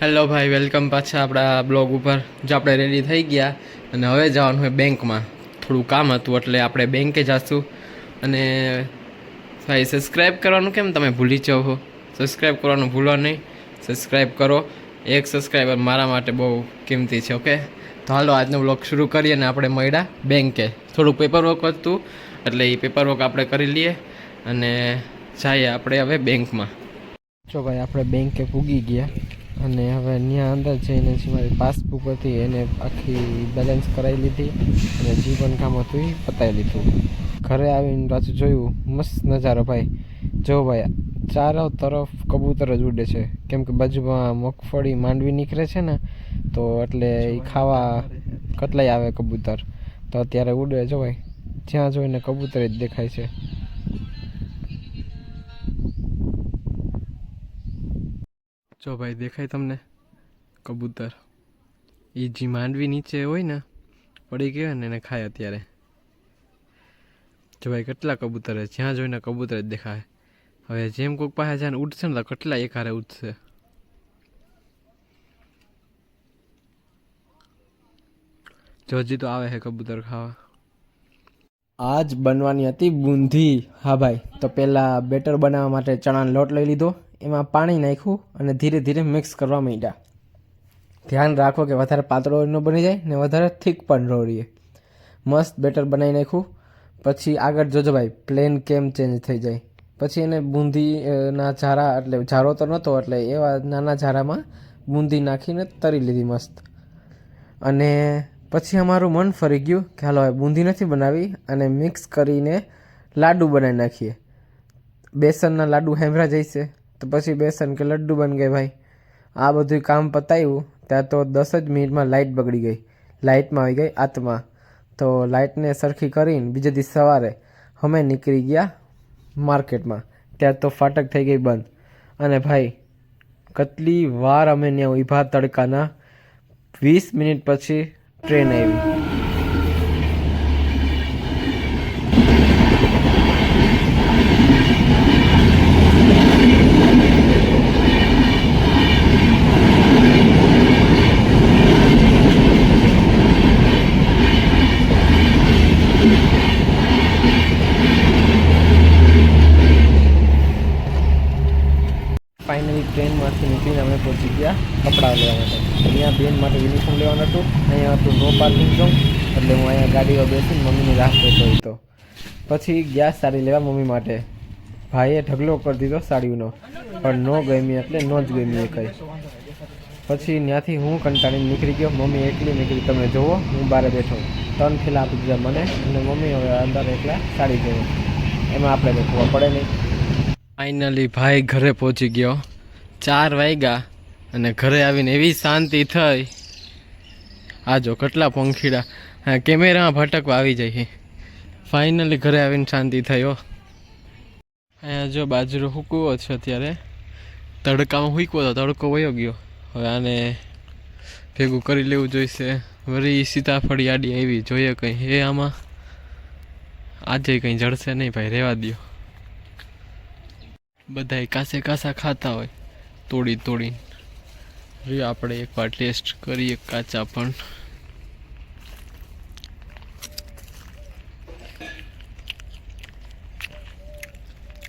Hello ભાઈ, welcome પાછા આપણા બ્લોગ ઉપર. જો આપણે રેડી થઈ ગયા અને હવે જવાનું હોય બેંકમાં. થોડું કામ હતું એટલે આપણે બેંકે જઈશું. અને ભાઈ, સબસ્ક્રાઈબ કરવાનું કેમ તમે ભૂલી જાઓ છો? સબસ્ક્રાઈબ કરવાનું ભૂલો નહીં. સબસ્ક્રાઈબ કરો. એક સબસ્ક્રાઈબર મારા માટે બહુ કિંમતી છે. ઓકે, તો હાલો આજનો બ્લોગ શરૂ કરીએ. અને આપણે મળ્યા બેંકે. થોડું પેપરવર્ક હતું એટલે એ પેપરવર્ક આપણે કરી લઈએ અને જઈએ આપણે હવે બેંકમાં. જો ભાઈ, આપણે બેંકે પૂગી ગયા અને હવે ત્યાં અંદર જઈને જે મારી પાસબુક હતી એને આખી બેલેન્સ કરાવી લીધી અને જે પણ કામ હતું એ પતાવી લીધું. ઘરે આવીને પાછું જોયું, મસ્ત નજારો ભાઈ. જો ભાઈ, ચારો તરફ કબૂતર જ ઉડે છે, કેમ કે બાજુમાં મગફળી માંડવી નીકળે છે ને, તો એટલે એ ખાવા કેટલાય આવે કબૂતર, તો અત્યારે ઉડે. જો ભાઈ, જ્યાં જોઈને કબૂતર જ દેખાય છે. જો ભાઈ, દેખાય તમને કબૂતર? એ જે માંડવી નીચે હોય ને, પડી ગયો ને, એને ખાય અત્યારે. જો ભાઈ, કેટલા કબૂતર છે, જ્યાં જોઈને કબૂતર જ દેખાય. હવે જેમ કોઈક પાસે જ્યાં ઉડશે ને, તો કેટલા એકારે ઉડશે. જો હજી તો આવે છે કબૂતર ખાવા. આજ બનવાની હતી બૂંદી. હા ભાઈ, તો પહેલાં બેટર બનાવવા માટે ચણાનો લોટ લઈ લીધો, એમાં પાણી નાખ્યું અને ધીરે ધીરે મિક્સ કરવા માંડ્યા. ધ્યાન રાખો કે વધારે પાતળો ન બની જાય ને વધારે થીક પણ ન રહીએ. મસ્ત બેટર બનાવી નાખ્યું. પછી આગળ જોજો ભાઈ, પ્લેન કેમ ચેન્જ થઈ જાય. પછી એને બૂંદીના ઝારા, એટલે ઝારો તો નહોતો, એટલે એવા નાના ઝારામાં બૂંદી નાખીને તરી લીધી મસ્ત. અને પછી અમારું મન ફરી ગયું કે હાલો હવે બૂંદી નથી બનાવી અને મિક્સ કરીને લાડુ બનાવી નાખીએ. બેસનના લાડુ હેમરા જઈશે, તો પછી બેસન કે લડ્ડુ બની ગઈ ભાઈ. આ બધું કામ પતાવ્યું ત્યાં તો 10 જ મિનિટમાં લાઇટ બગડી ગઈ. લાઇટમાં આવી ગઈ આત્મા. તો લાઇટને સરખી કરીને બીજે દિવસ સવારે અમે નીકળી ગયા માર્કેટમાં. ત્યાં તો ફાટક થઈ ગઈ બંધ. અને ભાઈ, કેટલી વાર અમે ત્યાં ઊભા તડકાના. 20 મિનિટ પછી ટ્રેન આવી. ફાઇનલી ટ્રેનમાંથી નીકળીને અમે પહોંચી ગયા કપડાં લેવા માટે. અહીંયા બેન માટે યુનિફોર્મ લેવાનું હતું. અહીંયા હતું નો પાર્કિંગ ઝોન, એટલે હું અહીંયા ગાડીમાં બેસીને મમ્મીની રાહ જોતો હતો. પછી ગયા સાડી લેવા મમ્મી માટે. ભાઈએ ઢગલો કરી દીધો સાડીનો, પણ ન ગમી એટલે ન જ ગમી એ કંઈ. પછી ત્યાંથી હું કંટાળીને નીકળી ગયો. મમ્મી એકલી નીકળી, તમે જુઓ હું બહાર બેઠો. 3 થેલા આપી દીધા મને, અને મમ્મી હવે અંદર એકલા સાડી જોવો. એમાં આપણે બેઠવા પડે નહીં. ફાઇનલી ભાઈ ઘરે પહોંચી ગયો. 4 વાગ્યા અને ઘરે આવીને એવી શાંતિ થઈ. આ જો કેટલા પંખીડા કેમેરામાં ભટકવા આવી જાય. ફાઇનલી ઘરે આવીને શાંતિ થયો. અહીંયા જો બાજરો હૂકવો છે અત્યારે. તડકામાં હૂકવો તો તડકો વયો ગયો. હવે આને ભેગું કરી લેવું જોઈશે. વળી સીતાફળી આડી આવી, જોઈએ કંઈ એ આમાં. આજે કંઈ જડશે નહીં ભાઈ, રહેવા દો. બધા કાસે કાસા ખાતા હોય તોડી તોડીને. આપણે એકવાર ટેસ્ટ કરીએ કાચા પણ.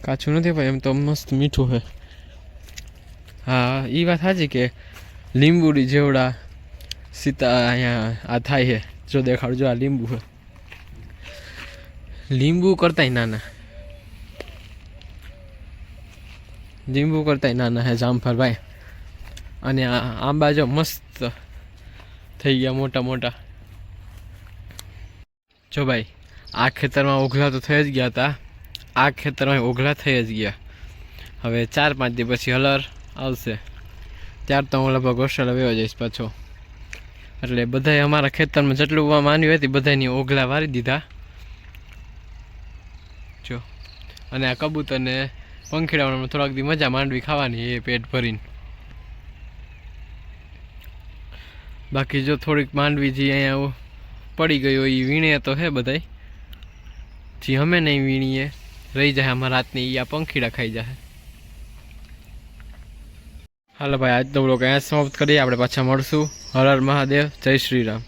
કાચું નથી ભાઈ, એમ તો મસ્ત મીઠું છે. હા, એ વાત સાચી કે લીંબુડી જેવડા સીતા અહીંયા આ થાય છે. જો દેખાડજો, આ લીંબુ છે. લીંબુ કરતાંય નાના. લીંબુ કરતાંય નાના હે જામફળ ભાઈ. અને આ આંબા જો મસ્ત થઈ ગયા મોટા મોટા. જો ભાઈ, આ ખેતરમાં ઓઘલા તો થઈ જ ગયા હતા. આ ખેતરમાં ઓઘલા થઈ જ ગયા. હવે 4-5 દી પછી હલર આવશે, ત્યાર તો હું લગભગ હોસ્ટેલ વયો જઈશ પાછો. એટલે બધાએ અમારા ખેતરમાં જેટલું માન્યું હતી બધાની ઓઘલા વારી દીધા. જો, અને આ કબૂતરને પંખીડાઓને થોડાક દી મજા માંડવી ખાવાની એ પેટ ભરીને. બાકી જો થોડીક માંડવી જે અહીંયા પડી ગઈ હોય એ વીણે તો હે બધાય. જે અમે નહીં વીણીએ રહી જાય અમારા રાતની, એ આ પંખીડા ખાઈ જાય. હાલો ભાઈ, આજનો બ્લોગ અહીંયા સમાપ્ત કરીએ. આપણે પાછા મળશું. હર હર મહાદેવ, જય શ્રી રામ.